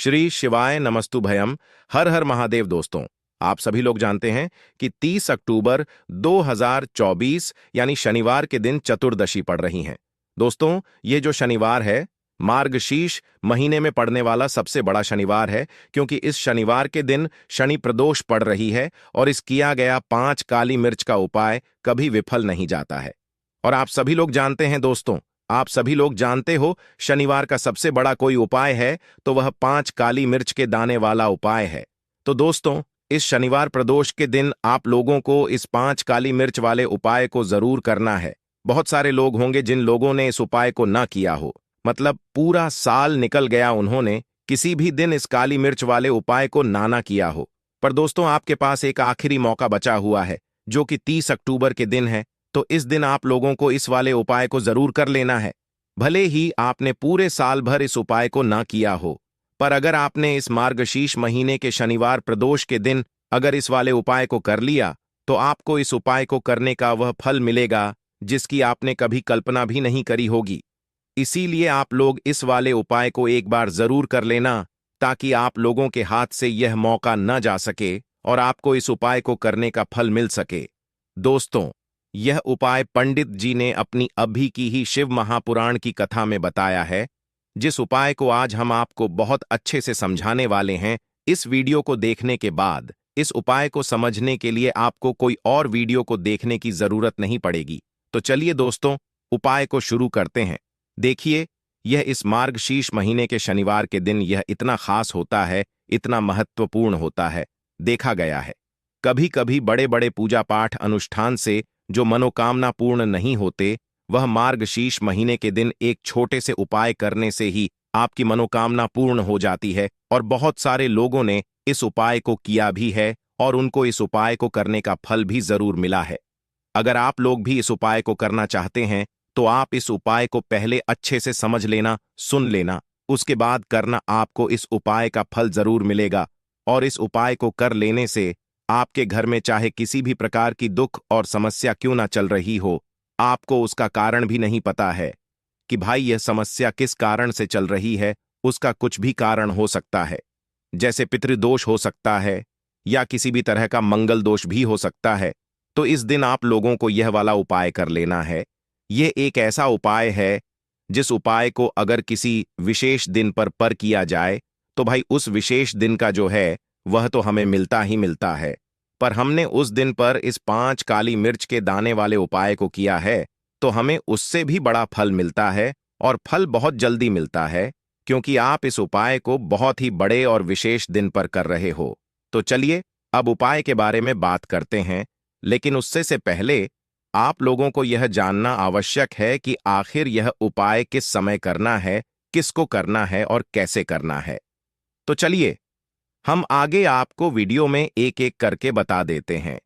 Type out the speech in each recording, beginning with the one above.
श्री शिवाय नमस्तुभयम। हर हर महादेव। दोस्तों, आप सभी लोग जानते हैं कि 30 अक्टूबर 2024 यानी शनिवार के दिन चतुर्दशी पड़ रही हैं। दोस्तों, ये जो शनिवार है, मार्गशीर्ष महीने में पड़ने वाला सबसे बड़ा शनिवार है, क्योंकि इस शनिवार के दिन शनि प्रदोष पड़ रही है और इस किया गया 5 काली मिर्च का उपाय कभी विफल नहीं जाता है। और आप सभी लोग जानते हैं दोस्तों, आप सभी लोग जानते हो, शनिवार का सबसे बड़ा कोई उपाय है तो वह 5 काली मिर्च के दाने वाला उपाय है। तो दोस्तों, इस शनिवार प्रदोष के दिन आप लोगों को इस 5 काली मिर्च वाले उपाय को जरूर करना है। बहुत सारे लोग होंगे जिन लोगों ने इस उपाय को ना किया हो, मतलब पूरा साल निकल गया, उन्होंने किसी भी दिन इस काली मिर्च वाले उपाय को ना किया हो। पर दोस्तों, आपके पास एक आखिरी मौका बचा हुआ है, जो कि 30 अक्टूबर के दिन है। तो इस दिन आप लोगों को इस वाले उपाय को जरूर कर लेना है। भले ही आपने पूरे साल भर इस उपाय को ना किया हो, पर अगर आपने इस मार्गशीर्ष महीने के शनिवार प्रदोष के दिन अगर इस वाले उपाय को कर लिया, तो आपको इस उपाय को करने का वह फल मिलेगा जिसकी आपने कभी कल्पना भी नहीं करी होगी। इसीलिए आप लोग इस वाले उपाय को एक बार जरूर कर लेना, ताकि आप लोगों के हाथ से यह मौका न जा सके और आपको इस उपाय को करने का फल मिल सके। दोस्तों, यह उपाय पंडित जी ने अपनी अभी की ही शिव महापुराण की कथा में बताया है, जिस उपाय को आज हम आपको बहुत अच्छे से समझाने वाले हैं। इस वीडियो को देखने के बाद इस उपाय को समझने के लिए आपको कोई और वीडियो को देखने की जरूरत नहीं पड़ेगी। तो चलिए दोस्तों, उपाय को शुरू करते हैं। देखिए, यह इस मार्गशीर्ष महीने के शनिवार के दिन यह इतना खास होता है, इतना महत्वपूर्ण होता है। देखा गया है, कभी कभी बड़े बड़े पूजा पाठ अनुष्ठान से जो मनोकामना पूर्ण नहीं होते, वह मार्गशीर्ष महीने के दिन एक छोटे से उपाय करने से ही आपकी मनोकामना पूर्ण हो जाती है। और बहुत सारे लोगों ने इस उपाय को किया भी है और उनको इस उपाय को करने का फल भी जरूर मिला है। अगर आप लोग भी इस उपाय को करना चाहते हैं, तो आप इस उपाय को पहले अच्छे से समझ लेना, सुन लेना, उसके बाद करना। आपको इस उपाय का फल जरूर मिलेगा और इस उपाय को कर लेने से आपके घर में चाहे किसी भी प्रकार की दुख और समस्या क्यों ना चल रही हो, आपको उसका कारण भी नहीं पता है कि भाई यह समस्या किस कारण से चल रही है। उसका कुछ भी कारण हो सकता है, जैसे पितृदोष हो सकता है या किसी भी तरह का मंगल दोष भी हो सकता है। तो इस दिन आप लोगों को यह वाला उपाय कर लेना है। यह एक ऐसा उपाय है जिस उपाय को अगर किसी विशेष दिन पर किया जाए, तो भाई उस विशेष दिन का जो है वह तो हमें मिलता ही मिलता है। पर हमने उस दिन पर इस 5 काली मिर्च के दाने वाले उपाय को किया है, तो हमें उससे भी बड़ा फल मिलता है और फल बहुत जल्दी मिलता है, क्योंकि आप इस उपाय को बहुत ही बड़े और विशेष दिन पर कर रहे हो। तो चलिए, अब उपाय के बारे में बात करते हैं, लेकिन उससे से पहले आप लोगों को यह जानना आवश्यक है कि आखिर यह उपाय किस समय करना है, किसको करना है और कैसे करना है। तो चलिए, हम आगे आपको वीडियो में एक एक करके बता देते हैं।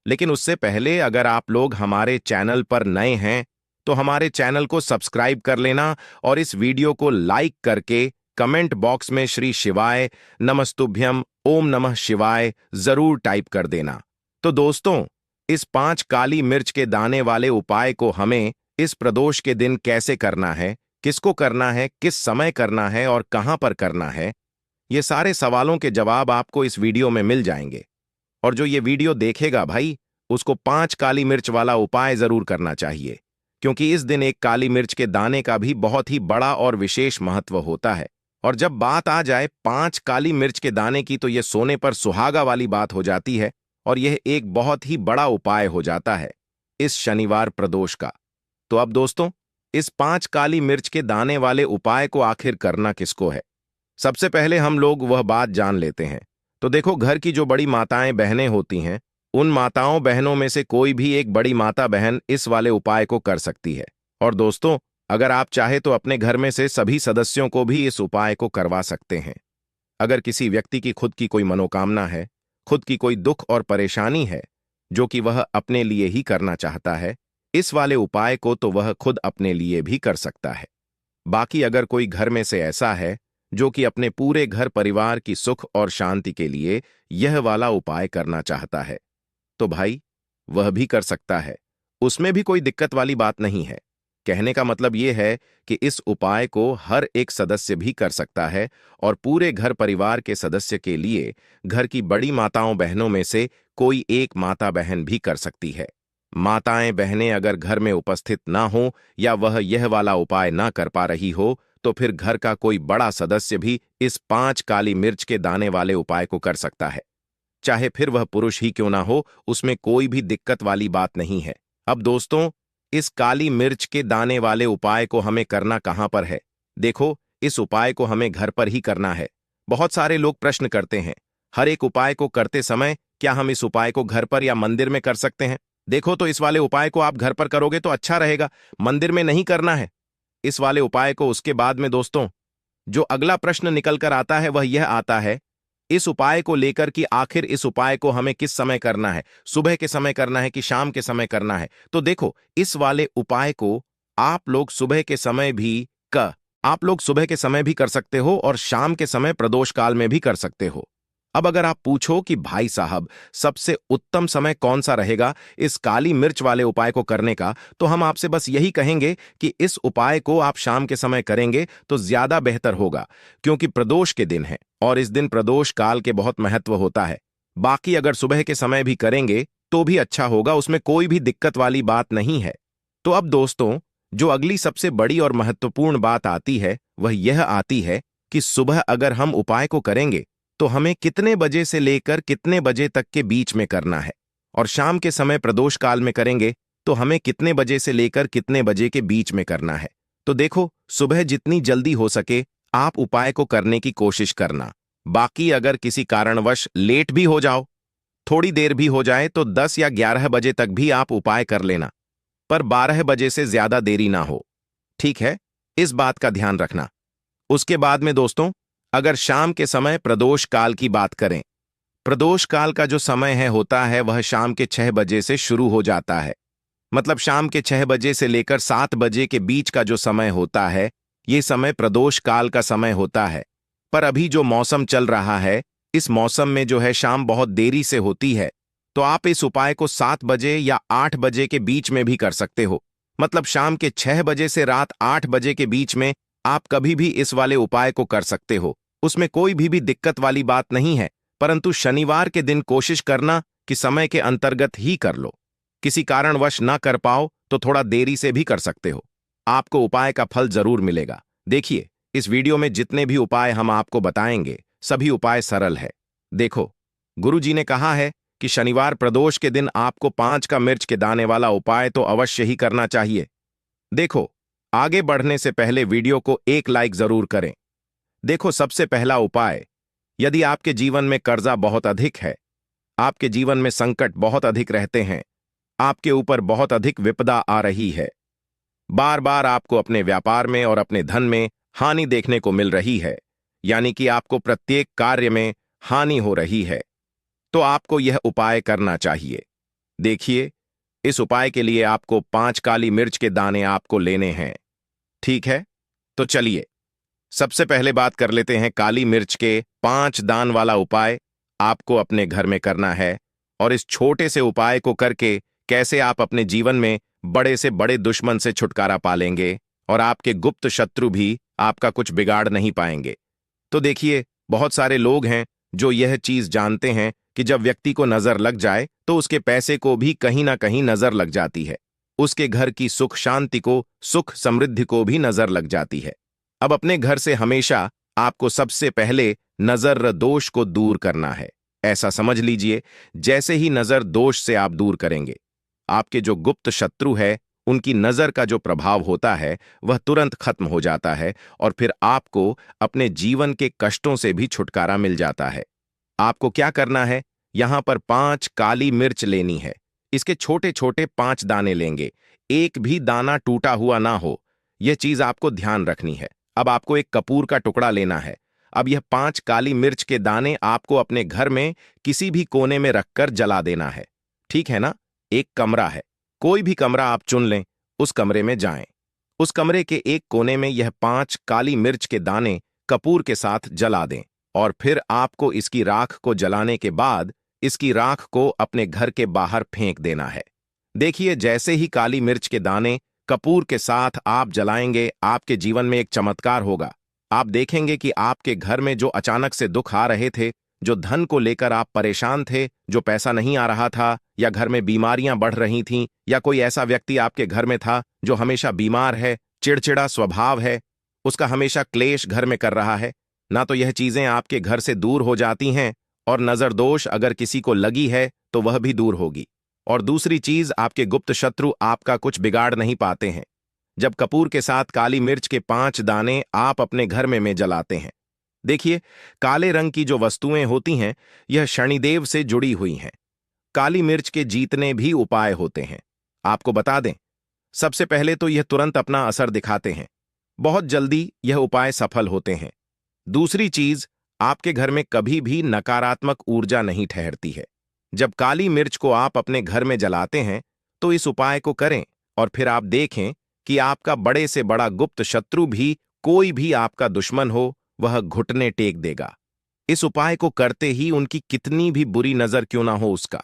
लेकिन उससे पहले अगर आप लोग हमारे चैनल पर नए हैं, तो हमारे चैनल को सब्सक्राइब कर लेना और इस वीडियो को लाइक करके कमेंट बॉक्स में श्री शिवाय नमस्तुभ्यम ओम नमः शिवाय जरूर टाइप कर देना। तो दोस्तों, इस 5 काली मिर्च के दाने वाले उपाय को हमें इस प्रदोष के दिन कैसे करना है, किसको करना है, किस समय करना है और कहां पर करना है, ये सारे सवालों के जवाब आपको इस वीडियो में मिल जाएंगे। और जो ये वीडियो देखेगा भाई, उसको 5 काली मिर्च वाला उपाय जरूर करना चाहिए, क्योंकि इस दिन एक काली मिर्च के दाने का भी बहुत ही बड़ा और विशेष महत्व होता है। और जब बात आ जाए 5 काली मिर्च के दाने की, तो यह सोने पर सुहागा वाली बात हो जाती है और यह एक बहुत ही बड़ा उपाय हो जाता है इस शनिवार प्रदोष का। तो अब दोस्तों, इस 5 काली मिर्च के दाने वाले उपाय को आखिर करना किसको है, सबसे पहले हम लोग वह बात जान लेते हैं। तो देखो, घर की जो बड़ी माताएं बहनें होती हैं, उन माताओं बहनों में से कोई भी एक बड़ी माता बहन इस वाले उपाय को कर सकती है। और दोस्तों, अगर आप चाहे तो अपने घर में से सभी सदस्यों को भी इस उपाय को करवा सकते हैं। अगर किसी व्यक्ति की खुद की कोई मनोकामना है, खुद की कोई दुख और परेशानी है, जो कि वह अपने लिए ही करना चाहता है, इस वाले उपाय को तो वह खुद अपने लिए भी कर सकता है। बाकी अगर कोई घर में से ऐसा है जो कि अपने पूरे घर परिवार की सुख और शांति के लिए यह वाला उपाय करना चाहता है, तो भाई वह भी कर सकता है। उसमें भी कोई दिक्कत वाली बात नहीं है। कहने का मतलब ये है कि इस उपाय को हर एक सदस्य भी कर सकता है और पूरे घर परिवार के सदस्य के लिए घर की बड़ी माताओं बहनों में से कोई एक माता बहन भी कर सकती है। माताएं बहनें अगर घर में उपस्थित ना हो या वह यह वाला उपाय ना कर पा रही हो तो फिर घर का कोई बड़ा सदस्य भी इस 5 काली मिर्च के दाने वाले उपाय को कर सकता है। चाहे फिर वह पुरुष ही क्यों ना हो, उसमें कोई भी दिक्कत वाली बात नहीं है। अब दोस्तों, इस काली मिर्च के दाने वाले उपाय को हमें करना कहां पर है? देखो, इस उपाय को हमें घर पर ही करना है। बहुत सारे लोग प्रश्न करते हैं, हर एक उपाय को करते समय क्या हम इस उपाय को घर पर या मंदिर में कर सकते हैं? देखो, तो इस वाले उपाय को आप घर पर करोगे तो अच्छा रहेगा, मंदिर में नहीं करना है इस वाले उपाय को। उसके बाद में दोस्तों, जो अगला प्रश्न निकल कर आता है वह यह आता है इस उपाय को लेकर कि आखिर इस उपाय को हमें किस समय करना है, सुबह के समय करना है कि शाम के समय करना है? तो देखो, इस वाले उपाय को आप लोग सुबह के समय भी कर सकते हो और शाम के समय प्रदोष काल में भी कर सकते हो। अब अगर आप पूछो कि भाई साहब, सबसे उत्तम समय कौन सा रहेगा इस काली मिर्च वाले उपाय को करने का, तो हम आपसे बस यही कहेंगे कि इस उपाय को आप शाम के समय करेंगे तो ज्यादा बेहतर होगा, क्योंकि प्रदोष के दिन है और इस दिन प्रदोष काल के बहुत महत्व होता है। बाकी अगर सुबह के समय भी करेंगे तो भी अच्छा होगा, उसमें कोई भी दिक्कत वाली बात नहीं है। तो अब दोस्तों, जो अगली सबसे बड़ी और महत्वपूर्ण बात आती है वह यह आती है कि सुबह अगर हम उपाय को करेंगे तो हमें कितने बजे से लेकर कितने बजे तक के बीच में करना है, और शाम के समय प्रदोष काल में करेंगे तो हमें कितने बजे से लेकर कितने बजे के बीच में करना है। तो देखो, सुबह जितनी जल्दी हो सके आप उपाय को करने की कोशिश करना। बाकी अगर किसी कारणवश लेट भी हो जाओ, थोड़ी देर भी हो जाए, तो 10 या 11 बजे तक भी आप उपाय कर लेना, पर 12 बजे से ज्यादा देरी ना हो। ठीक है, इस बात का ध्यान रखना। उसके बाद में दोस्तों, अगर शाम के समय प्रदोष काल की बात करें, प्रदोष काल का जो समय होता है वह शाम के 6 बजे से शुरू हो जाता है। मतलब शाम के 6 बजे से लेकर 7 बजे के बीच का जो समय होता है, ये समय प्रदोष काल का समय होता है। पर अभी जो मौसम चल रहा है, इस मौसम में जो है शाम बहुत देरी से होती है, तो आप इस उपाय को 7 बजे या 8 बजे के बीच में भी कर सकते हो। मतलब शाम के 6 बजे से रात 8 बजे के बीच में आप कभी भी इस वाले उपाय को कर सकते हो, उसमें कोई भी दिक्कत वाली बात नहीं है। परंतु शनिवार के दिन कोशिश करना कि समय के अंतर्गत ही कर लो। किसी कारणवश ना कर पाओ तो थोड़ा देरी से भी कर सकते हो, आपको उपाय का फल जरूर मिलेगा। देखिए, इस वीडियो में जितने भी उपाय हम आपको बताएंगे सभी उपाय सरल है। देखो, गुरुजी ने कहा है कि शनिवार प्रदोष के दिन आपको 5 का मिर्च के दाने वाला उपाय तो अवश्य ही करना चाहिए। देखो, आगे बढ़ने से पहले वीडियो को एक लाइक जरूर करें। देखो, सबसे पहला उपाय, यदि आपके जीवन में कर्जा बहुत अधिक है, आपके जीवन में संकट बहुत अधिक रहते हैं, आपके ऊपर बहुत अधिक विपदा आ रही है, बार बार आपको अपने व्यापार में और अपने धन में हानि देखने को मिल रही है, यानी कि आपको प्रत्येक कार्य में हानि हो रही है, तो आपको यह उपाय करना चाहिए। देखिए, इस उपाय के लिए आपको 5 काली मिर्च के दाने आपको लेने हैं। ठीक है, तो चलिए सबसे पहले बात कर लेते हैं काली मिर्च के 5 दान वाला उपाय आपको अपने घर में करना है, और इस छोटे से उपाय को करके कैसे आप अपने जीवन में बड़े से बड़े दुश्मन से छुटकारा पालेंगे और आपके गुप्त शत्रु भी आपका कुछ बिगाड़ नहीं पाएंगे। तो देखिए, बहुत सारे लोग हैं जो यह चीज जानते हैं कि जब व्यक्ति को नजर लग जाए तो उसके पैसे को भी कहीं ना कहीं नजर लग जाती है, उसके घर की सुख शांति को, सुख समृद्धि को भी नजर लग जाती है। अब अपने घर से हमेशा आपको सबसे पहले नजर दोष को दूर करना है। ऐसा समझ लीजिए, जैसे ही नजर दोष से आप दूर करेंगे, आपके जो गुप्त शत्रु है उनकी नजर का जो प्रभाव होता है वह तुरंत खत्म हो जाता है और फिर आपको अपने जीवन के कष्टों से भी छुटकारा मिल जाता है। आपको क्या करना है, यहां पर 5 काली मिर्च लेनी है। इसके छोटे छोटे 5 दाने लेंगे, एक भी दाना टूटा हुआ ना हो, यह चीज आपको ध्यान रखनी है। अब आपको एक कपूर का टुकड़ा लेना है। अब यह 5 काली मिर्च के दाने आपको अपने घर में किसी भी कोने में रखकर जला देना है। ठीक है ना? एक कमरा है, कोई भी कमरा आप चुन लें, उस कमरे में जाएं। उस कमरे के एक कोने में यह 5 काली मिर्च के दाने कपूर के साथ जला दें, और फिर आपको इसकी राख को जलाने के बाद इसकी राख को अपने घर के बाहर फेंक देना है। देखिए, जैसे ही काली मिर्च के दाने कपूर के साथ आप जलाएंगे, आपके जीवन में एक चमत्कार होगा। आप देखेंगे कि आपके घर में जो अचानक से दुख आ रहे थे, जो धन को लेकर आप परेशान थे, जो पैसा नहीं आ रहा था, या घर में बीमारियां बढ़ रही थीं, या कोई ऐसा व्यक्ति आपके घर में था जो हमेशा बीमार है, चिड़चिड़ा स्वभाव है, उसका हमेशा क्लेश घर में कर रहा है, ना तो यह चीजें आपके घर से दूर हो जाती हैं, और नजर दोष अगर किसी को लगी है तो वह भी दूर होगी। और दूसरी चीज, आपके गुप्त शत्रु आपका कुछ बिगाड़ नहीं पाते हैं। जब कपूर के साथ काली मिर्च के 5 दाने आप अपने घर में जलाते हैं, देखिए, काले रंग की जो वस्तुएं होती हैं, यह शनिदेव से जुड़ी हुई हैं। काली मिर्च के जीतने भी उपाय होते हैं। आपको बता दें, सबसे पहले तो यह तुरंत अपना असर दिखाते हैं, बहुत जल्दी यह उपाय सफल होते हैं। दूसरी चीज, आपके घर में कभी भी नकारात्मक ऊर्जा नहीं ठहरती है। जब काली मिर्च को आप अपने घर में जलाते हैं तो इस उपाय को करें, और फिर आप देखें कि आपका बड़े से बड़ा गुप्त शत्रु भी, कोई भी आपका दुश्मन हो, वह घुटने टेक देगा। इस उपाय को करते ही उनकी कितनी भी बुरी नजर क्यों ना हो, उसका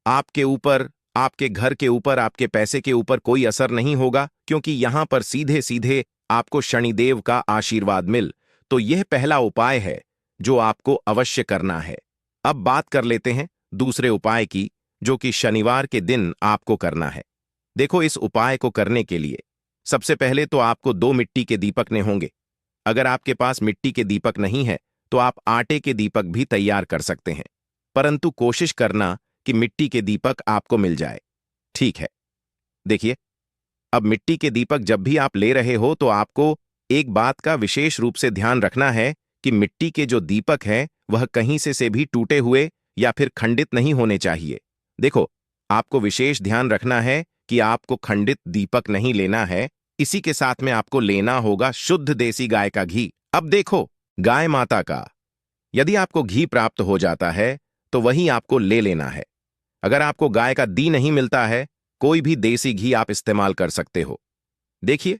आपके ऊपर, आपके घर के ऊपर, आपके पैसे के ऊपर कोई असर नहीं होगा, क्योंकि यहां पर सीधे सीधे आपको शनिदेव का आशीर्वाद मिल। तो यह पहला उपाय है जो आपको अवश्य करना है। अब बात कर लेते हैं दूसरे उपाय की, जो कि शनिवार के दिन आपको करना है। देखो, इस उपाय को करने के लिए सबसे पहले तो आपको 2 मिट्टी के दीपक ने होंगे। अगर आपके पास मिट्टी के दीपक नहीं है तो आप आटे के दीपक भी तैयार कर सकते हैं, परंतु कोशिश करना कि मिट्टी के दीपक आपको मिल जाए। ठीक है, देखिए, अब मिट्टी के दीपक जब भी आप ले रहे हो तो आपको एक बात का विशेष रूप से ध्यान रखना है कि मिट्टी के जो दीपक हैं वह कहीं से भी टूटे हुए या फिर खंडित नहीं होने चाहिए। देखो, आपको विशेष ध्यान रखना है कि आपको खंडित दीपक नहीं लेना है। इसी के साथ में आपको लेना होगा शुद्ध देसी गाय का घी। अब देखो, गाय माता का यदि आपको घी प्राप्त हो जाता है तो वही आपको ले लेना है। अगर आपको गाय का दी नहीं मिलता है, कोई भी देसी घी आप इस्तेमाल कर सकते हो। देखिए,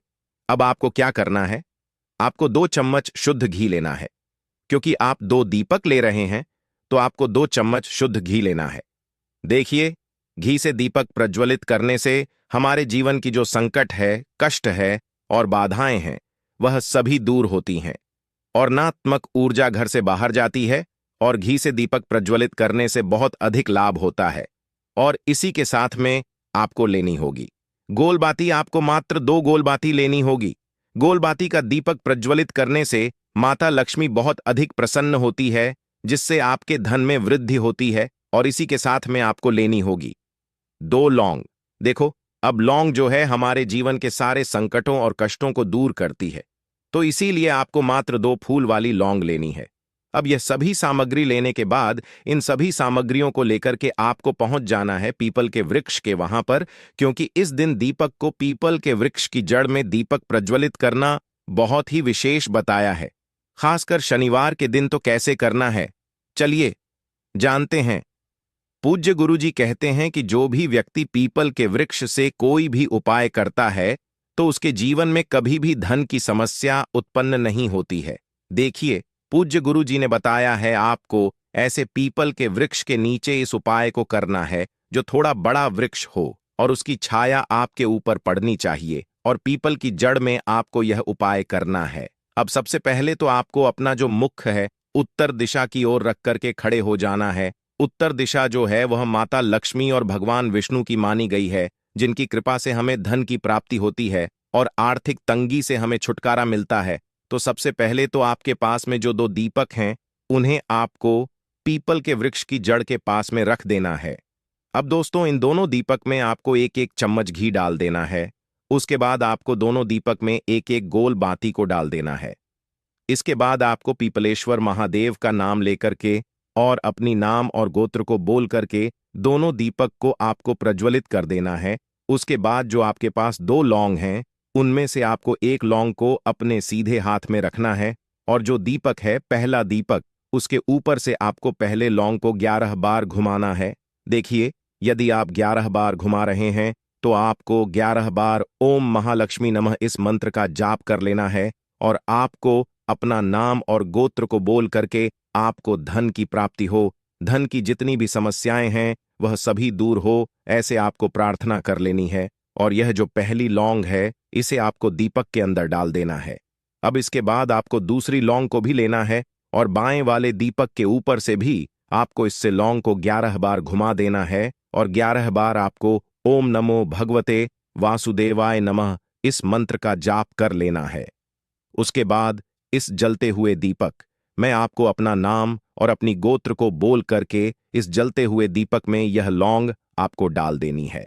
अब आपको क्या करना है, आपको 2 चम्मच शुद्ध घी लेना है। क्योंकि आप 2 दीपक ले रहे हैं तो आपको 2 चम्मच शुद्ध घी लेना है। देखिए, घी से दीपक प्रज्वलित करने से हमारे जीवन की जो संकट है, कष्ट है और बाधाएं हैं, वह सभी दूर होती हैं और नकारात्मक ऊर्जा घर से बाहर जाती है। और घी से दीपक प्रज्वलित करने से बहुत अधिक लाभ होता है। और इसी के साथ में आपको लेनी होगी गोलबाती। आपको मात्र 2 गोलबाती लेनी होगी। गोलबाती का दीपक प्रज्वलित करने से माता लक्ष्मी बहुत अधिक प्रसन्न होती है, जिससे आपके धन में वृद्धि होती है। और इसी के साथ में आपको लेनी होगी 2 लौंग। देखो, अब लौंग जो है हमारे जीवन के सारे संकटों और कष्टों को दूर करती है, तो इसीलिए आपको मात्र 2 फूल वाली लौंग लेनी है। अब यह सभी सामग्री लेने के बाद इन सभी सामग्रियों को लेकर के आपको पहुंच जाना है पीपल के वृक्ष के वहां पर, क्योंकि इस दिन दीपक को पीपल के वृक्ष की जड़ में दीपक प्रज्वलित करना बहुत ही विशेष बताया है। खासकर शनिवार के दिन तो कैसे करना है, चलिए जानते हैं। पूज्य गुरुजी कहते हैं कि जो भी व्यक्ति पीपल के वृक्ष से कोई भी उपाय करता है तो उसके जीवन में कभी भी धन की समस्या उत्पन्न नहीं होती है। देखिए, पूज्य गुरुजी ने बताया है आपको ऐसे पीपल के वृक्ष के नीचे इस उपाय को करना है, जो थोड़ा बड़ा वृक्ष हो और उसकी छाया आपके ऊपर पड़नी चाहिए, और पीपल की जड़ में आपको यह उपाय करना है। अब सबसे पहले तो आपको अपना जो मुख है उत्तर दिशा की ओर रख करके खड़े हो जाना है। उत्तर दिशा जो है वह माता लक्ष्मी और भगवान विष्णु की मानी गई है, जिनकी कृपा से हमें धन की प्राप्ति होती है और आर्थिक तंगी से हमें छुटकारा मिलता है। तो सबसे पहले तो आपके पास में जो 2 दीपक हैं, उन्हें आपको पीपल के वृक्ष की जड़ के पास में रख देना है। अब दोस्तों, इन दोनों दीपक में आपको 1-1 चम्मच घी डाल देना है। उसके बाद आपको दोनों दीपक में 1-1 गोल बाती को डाल देना है। इसके बाद आपको पीपलेश्वर महादेव का नाम लेकर के और अपनी नाम और गोत्र को बोल करके दोनों दीपक को आपको प्रज्वलित कर देना है। उसके बाद जो आपके पास 2 लौंग हैं, उनमें से आपको 1 लौंग को अपने सीधे हाथ में रखना है, और जो दीपक है, पहला दीपक, उसके ऊपर से आपको पहले लौंग को 11 बार घुमाना है। देखिए, यदि आप 11 बार घुमा रहे हैं तो आपको 11 बार ओम महालक्ष्मी नमः इस मंत्र का जाप कर लेना है, और आपको अपना नाम और गोत्र को बोल करके आपको धन की प्राप्ति हो, धन की जितनी भी समस्याएं हैं वह सभी दूर हो, ऐसे आपको प्रार्थना कर लेनी है। और यह जो पहली लौंग है, इसे आपको दीपक के अंदर डाल देना है। अब इसके बाद आपको दूसरी लौंग को भी लेना है और बाएं वाले दीपक के ऊपर से भी आपको इससे लौंग को 11 बार घुमा देना है और 11 बार आपको ओम नमो भगवते वासुदेवाय नमः इस मंत्र का जाप कर लेना है। उसके बाद इस जलते हुए दीपक मैं आपको अपना नाम और अपनी गोत्र को बोल करके इस जलते हुए दीपक में यह लौंग आपको डाल देनी है।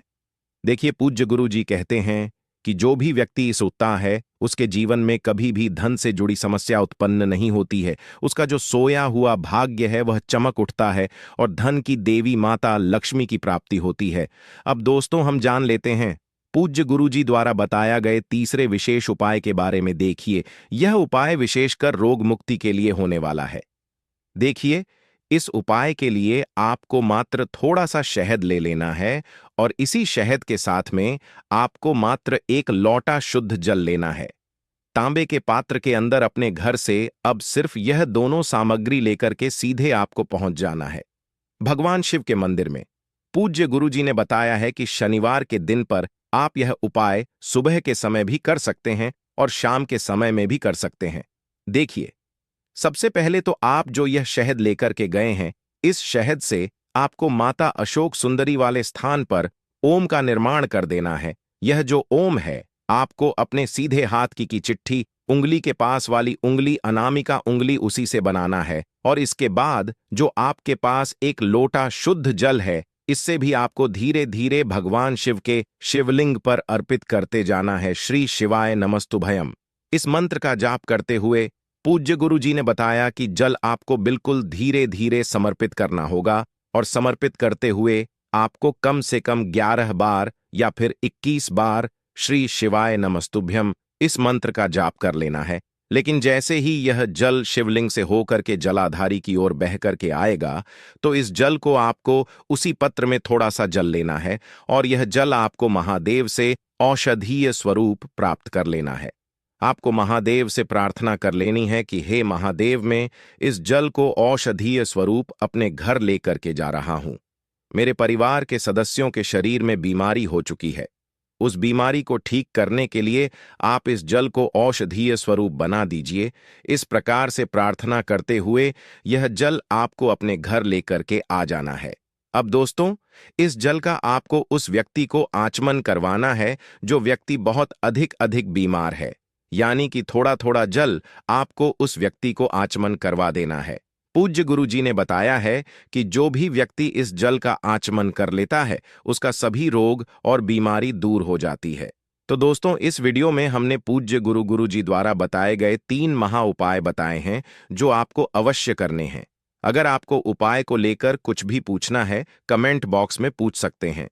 देखिए, पूज्य गुरु जी कहते हैं कि जो भी व्यक्ति इस उगता है उसके जीवन में कभी भी धन से जुड़ी समस्या उत्पन्न नहीं होती है। उसका जो सोया हुआ भाग्य है वह चमक उठता है और धन की देवी माता लक्ष्मी की प्राप्ति होती है। अब दोस्तों, हम जान लेते हैं पूज्य गुरु जी द्वारा बताया गए तीसरे विशेष उपाय के बारे में। देखिए, यह उपाय विशेषकर रोग मुक्ति के लिए होने वाला है। देखिए, इस उपाय के लिए आपको मात्र थोड़ा सा शहद ले लेना है और इसी शहद के साथ में आपको मात्र एक लोटा शुद्ध जल लेना है। तांबे के पात्र के अंदर अपने घर से अब सिर्फ यह दोनों सामग्री लेकर के सीधे आपको पहुंच जाना है भगवान शिव के मंदिर में। पूज्य गुरुजी ने बताया है कि शनिवार के दिन पर आप यह उपाय सुबह के समय भी कर सकते हैं और शाम के समय में भी कर सकते हैं। देखिए, सबसे पहले तो आप जो यह शहद लेकर के गए हैं, इस शहद से आपको माता अशोक सुंदरी वाले स्थान पर ओम का निर्माण कर देना है। यह जो ओम है, आपको अपने सीधे हाथ की चिट्ठी उंगली के पास वाली उंगली अनामिका उंगली उसी से बनाना है और इसके बाद जो आपके पास एक लोटा शुद्ध जल है, इससे भी आपको धीरे धीरे भगवान शिव के शिवलिंग पर अर्पित करते जाना है। श्री शिवाय नमस्तुभयम इस मंत्र का जाप करते हुए पूज्य गुरु जी ने बताया कि जल आपको बिल्कुल धीरे धीरे समर्पित करना होगा और समर्पित करते हुए आपको कम से कम 11 बार या फिर 21 बार श्री शिवाय नमस्तुभ्यम इस मंत्र का जाप कर लेना है। लेकिन जैसे ही यह जल शिवलिंग से होकर के जलाधारी की ओर बह करके आएगा, तो इस जल को आपको उसी पत्र में थोड़ा सा जल लेना है और यह जल आपको महादेव से औषधीय स्वरूप प्राप्त कर लेना है। आपको महादेव से प्रार्थना कर लेनी है कि हे महादेव, मैं इस जल को औषधीय स्वरूप अपने घर लेकर के जा रहा हूं। मेरे परिवार के सदस्यों के शरीर में बीमारी हो चुकी है। उस बीमारी को ठीक करने के लिए आप इस जल को औषधीय स्वरूप बना दीजिए। इस प्रकार से प्रार्थना करते हुए यह जल आपको अपने घर लेकर के आ जाना है। अब दोस्तों, इस जल का आपको उस व्यक्ति को आचमन करवाना है जो व्यक्ति बहुत अधिक बीमार है, यानी कि थोड़ा थोड़ा जल आपको उस व्यक्ति को आचमन करवा देना है। पूज्य गुरु जी ने बताया है कि जो भी व्यक्ति इस जल का आचमन कर लेता है, उसका सभी रोग और बीमारी दूर हो जाती है। तो दोस्तों, इस वीडियो में हमने पूज्य गुरु जी द्वारा बताए गए 3 महा उपाय बताए हैं जो आपको अवश्य करने हैं। अगर आपको उपाय को लेकर कुछ भी पूछना है, कमेंट बॉक्स में पूछ सकते हैं।